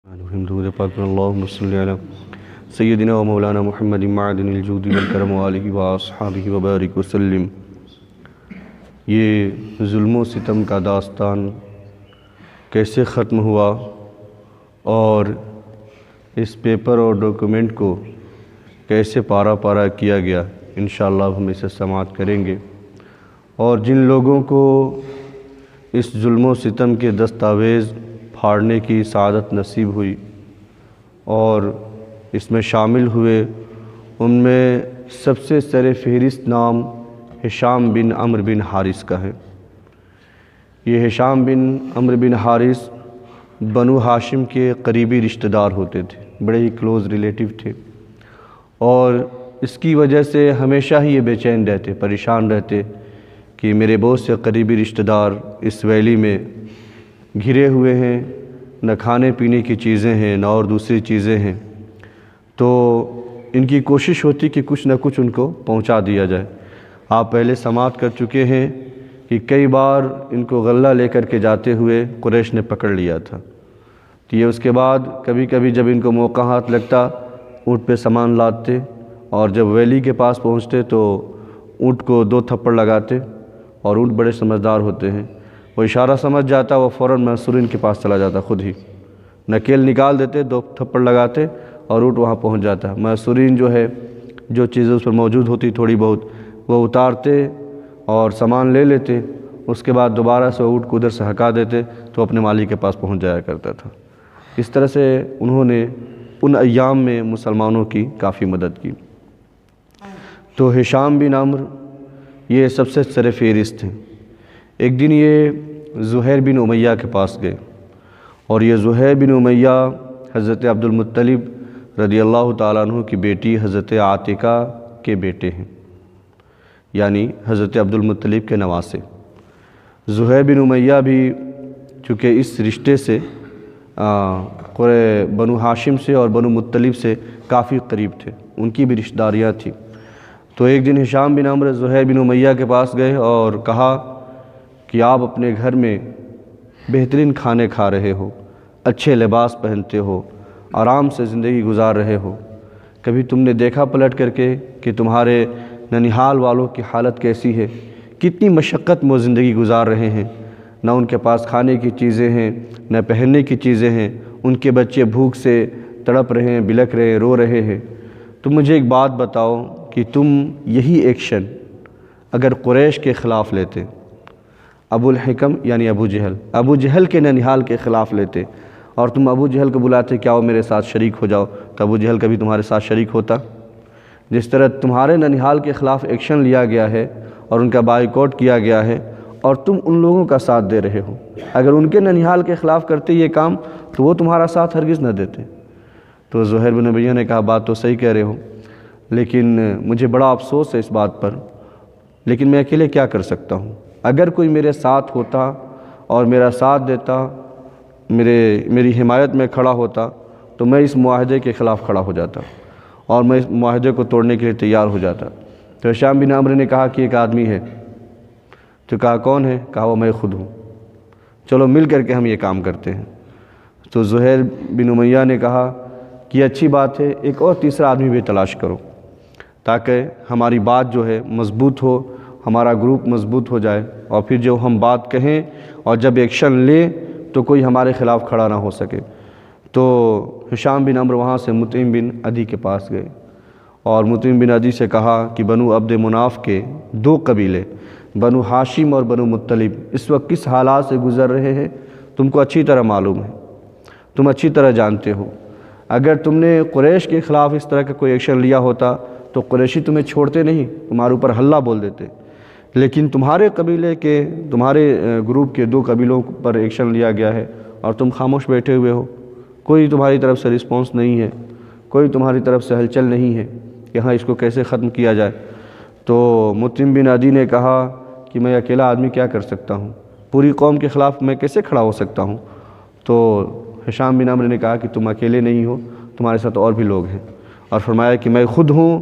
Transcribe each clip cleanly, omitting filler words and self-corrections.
اللهم صل على سيدنا ومولانا محمد معدن الجود والکرم وآلہ وآصحابہ وبارک وسلم۔ یہ ظلم و ستم کا داستان کیسے ختم ہوا اور اس پیپر اور ڈاکومنٹ کو کیسے پارا پارا کیا گیا، انشاءاللہ ہم اسے سماعت کریں گے۔ اور جن لوگوں کو اس ظلم و ستم کے دستاویز پھاڑنے کی سعادت نصیب ہوئی اور اس میں شامل ہوئے، ان میں سب سے سر فہرست نام ہشام بن عمرو بن حارث کا ہے۔ یہ ہشام بن عمرو بن حارث بنو ہاشم کے قریبی رشتہ دار ہوتے تھے، بڑے ہی کلوز ریلیٹیو تھے، اور اس کی وجہ سے ہمیشہ ہی یہ بے چین رہتے، پریشان رہتے کہ میرے بہت سے قریبی رشتہ دار اس ویلی میں گھرے ہوئے ہیں، نہ کھانے پینے کی چیزیں ہیں نہ اور دوسری چیزیں ہیں، تو ان کی کوشش ہوتی کہ کچھ نہ کچھ ان کو پہنچا دیا جائے۔ آپ پہلے سماعت کر چکے ہیں کہ کئی بار ان کو غلہ لے کر کے جاتے ہوئے قریش نے پکڑ لیا تھا، تو یہ اس کے بعد کبھی کبھی جب ان کو موقع ہاتھ لگتا اونٹ پہ سامان لادتے، اور جب ویلی کے پاس پہنچتے تو اونٹ کو 2 تھپڑ لگاتے، اور اونٹ بڑے سمجھدار ہوتے ہیں، وہ اشارہ سمجھ جاتا، وہ فوراً محصورین کے پاس چلا جاتا، خود ہی نکیل نکال دیتے، 2 تھپڑ لگاتے اور اونٹ وہاں پہنچ جاتا۔ محصورین جو ہے جو چیزیں اس پر موجود ہوتی تھوڑی بہت وہ اتارتے اور سامان لے لیتے، اس کے بعد دوبارہ سے اونٹ کو ادھر سے ہٹا دیتے تو اپنے مالک کے پاس پہنچ جایا کرتا تھا۔ اس طرح سے انہوں نے ان ایام میں مسلمانوں کی کافی مدد کی۔ تو ہشام بن عمرو یہ سب سے سر فہرست ہیں۔ ایک دن یہ زہیر بن امیہ کے پاس گئے، اور یہ زہیر بن امیہ حضرت عبد المطلب رضی اللہ تعالیٰ عنہ کی بیٹی حضرت عاتقہ کے بیٹے ہیں، یعنی حضرت عبد المطلب کے نواسے۔ زہیر بن امیہ بھی چونکہ اس رشتے سے بنو ہاشم سے اور بنو مطلب سے کافی قریب تھے، ان کی بھی رشتہ داریاں تھیں۔ تو ایک دن ہشام بن عمرو زہیر بن امیہ کے پاس گئے اور کہا کہ آپ اپنے گھر میں بہترین کھانے کھا رہے ہو، اچھے لباس پہنتے ہو، آرام سے زندگی گزار رہے ہو، کبھی تم نے دیکھا پلٹ کر کے کہ تمہارے ننیہال والوں کی حالت کیسی ہے، کتنی مشقت میں زندگی گزار رہے ہیں، نہ ان کے پاس کھانے کی چیزیں ہیں نہ پہننے کی چیزیں ہیں، ان کے بچے بھوک سے تڑپ رہے ہیں، بلک رہے ہیں، رو رہے ہیں۔ تم مجھے ایک بات بتاؤ کہ تم یہی ایکشن اگر قریش کے خلاف لیتے، ابو الحکم یعنی ابو جہل کے ننیہال کے خلاف لیتے، اور تم ابو جہل کو بلاتے کہ آؤ میرے ساتھ شریک ہو جاؤ، تو ابو جہل کبھی تمہارے ساتھ شریک ہوتا؟ جس طرح تمہارے ننیہال کے خلاف ایکشن لیا گیا ہے اور ان کا بائیکاٹ کیا گیا ہے، اور تم ان لوگوں کا ساتھ دے رہے ہو، اگر ان کے ننیہال کے خلاف کرتے یہ کام تو وہ تمہارا ساتھ ہرگز نہ دیتے۔ تو زہیر بن امیہ نے کہا بات تو صحیح کہہ رہے ہو، لیکن مجھے بڑا افسوس ہے اس بات پر، لیکن میں اکیلے کیا کر سکتا ہوں؟ اگر کوئی میرے ساتھ ہوتا اور میرا ساتھ دیتا، میری حمایت میں کھڑا ہوتا، تو میں اس معاہدے کے خلاف کھڑا ہو جاتا اور میں اس معاہدے کو توڑنے کے لیے تیار ہو جاتا۔ تو ہشام بن عمرو نے کہا کہ ایک آدمی ہے، تو کہا کون ہے؟ کہا وہ میں خود ہوں، چلو مل کر کے ہم یہ کام کرتے ہیں۔ تو زہیر بن امیہ نے کہا کہ یہ اچھی بات ہے، ایک اور تیسرا آدمی بھی تلاش کرو تاکہ ہماری بات جو ہے مضبوط ہو، ہمارا گروپ مضبوط ہو جائے، اور پھر جو ہم بات کہیں اور جب ایکشن لیں تو کوئی ہمارے خلاف کھڑا نہ ہو سکے۔ تو ہشام بن عمرو وہاں سے مطعم بن عدی کے پاس گئے، اور مطعم بن عدی سے کہا کہ بنو عبد مناف کے 2 قبیلے بنو ہاشم اور بنو مطلب اس وقت کس حالات سے گزر رہے ہیں تم کو اچھی طرح معلوم ہے، تم اچھی طرح جانتے ہو۔ اگر تم نے قریش کے خلاف اس طرح کا کوئی ایکشن لیا ہوتا تو قریشی تمہیں چھوڑتے نہیں، تمہارے اوپر حلہ بول دیتے، لیکن تمہارے قبیلے کے، تمہارے گروپ کے 2 قبیلوں پر ایکشن لیا گیا ہے اور تم خاموش بیٹھے ہوئے ہو، کوئی تمہاری طرف سے رسپانس نہیں ہے، کوئی تمہاری طرف سے ہلچل نہیں ہے کہ ہاں اس کو کیسے ختم کیا جائے۔ تو مطعم بن عدی نے کہا کہ میں اکیلا آدمی کیا کر سکتا ہوں، پوری قوم کے خلاف میں کیسے کھڑا ہو سکتا ہوں؟ تو ہشام بن عمرو نے کہا کہ تم اکیلے نہیں ہو، تمہارے ساتھ اور بھی لوگ ہیں، اور فرمایا کہ میں خود ہوں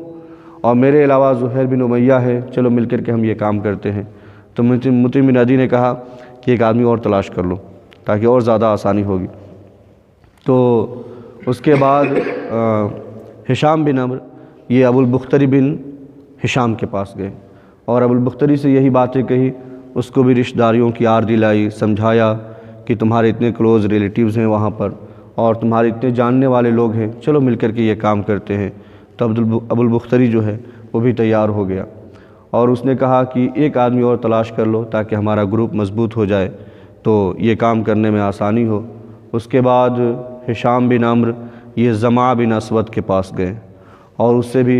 اور میرے علاوہ زہیر بن امیہ ہے، چلو مل کر کے ہم یہ کام کرتے ہیں۔ تو مطعم بن عدی نے کہا کہ ایک آدمی اور تلاش کر لو تاکہ اور زیادہ آسانی ہوگی۔ تو اس کے بعد ہشام بن عمرو یہ ابو البختری بن ہشام کے پاس گئے اور ابو البختری سے یہی باتیں کہی، اس کو بھی رشتہ داریوں کی یاد دلائی، سمجھایا کہ تمہارے اتنے کلوز ریلیٹیوز ہیں وہاں پر اور تمہارے اتنے جاننے والے لوگ ہیں، چلو مل کر کے یہ کام کرتے ہیں۔ تو ابو البختری جو ہے وہ بھی تیار ہو گیا اور اس نے کہا کہ ایک آدمی اور تلاش کر لو تاکہ ہمارا گروپ مضبوط ہو جائے تو یہ کام کرنے میں آسانی ہو۔ اس کے بعد ہشام بن عمرو یہ زمعہ بن اسود کے پاس گئے اور اس سے بھی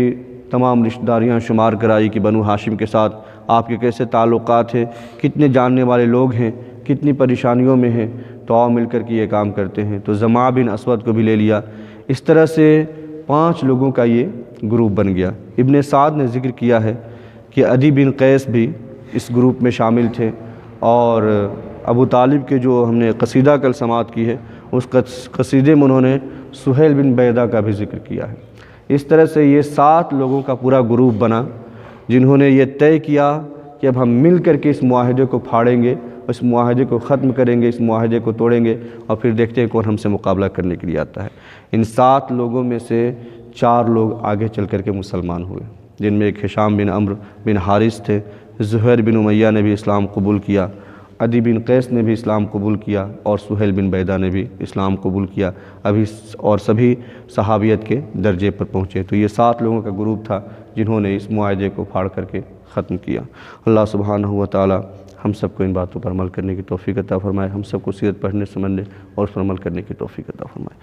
تمام رشتہ داریاں شمار کرائی کہ بنو ہاشم کے ساتھ آپ کے کیسے تعلقات ہیں، کتنے جاننے والے لوگ ہیں، کتنی پریشانیوں میں ہیں، تو آؤ مل کر کے یہ کام کرتے ہیں۔ تو زمعہ بن اسود کو بھی لے لیا۔ اس طرح سے 5 لوگوں کا یہ گروپ بن گیا۔ ابن سعد نے ذکر کیا ہے کہ عدی بن قیس بھی اس گروپ میں شامل تھے اور ابو طالب کے جو ہم نے قصیدہ کل سماعت کی ہے اس قصیدے میں انہوں نے سہیل بن بیدہ کا بھی ذکر کیا ہے۔ اس طرح سے یہ 7 لوگوں کا پورا گروپ بنا جنہوں نے یہ طے کیا کہ اب ہم مل کر کے اس معاہدے کو پھاڑیں گے، اس معاہدے کو ختم کریں گے، اس معاہدے کو توڑیں گے اور پھر دیکھتے ہیں کون ہم سے مقابلہ کرنے کے لیے آتا ہے۔ ان 7 لوگوں میں سے 4 لوگ آگے چل کر کے مسلمان ہوئے، جن میں ایک ہشام بن عمرو بن حارث تھے، زہیر بن امیہ نے بھی اسلام قبول کیا، عدی بن قیس نے بھی اسلام قبول کیا اور سہیل بن بیدہ نے بھی اسلام قبول کیا، اور سبھی صحابیت کے درجے پر پہنچے۔ تو یہ 7 لوگوں کا گروپ تھا جنہوں نے اس معاہدے کو پھاڑ کر کے ختم کیا۔ اللہ سبحانہ و تعالی ہم سب کو ان باتوں پر عمل کرنے کی توفیق عطا فرمائے، ہم سب کو سیرت پڑھنے سمجھنے اور اس پر عمل کرنے کی توفیق عطا فرمائے۔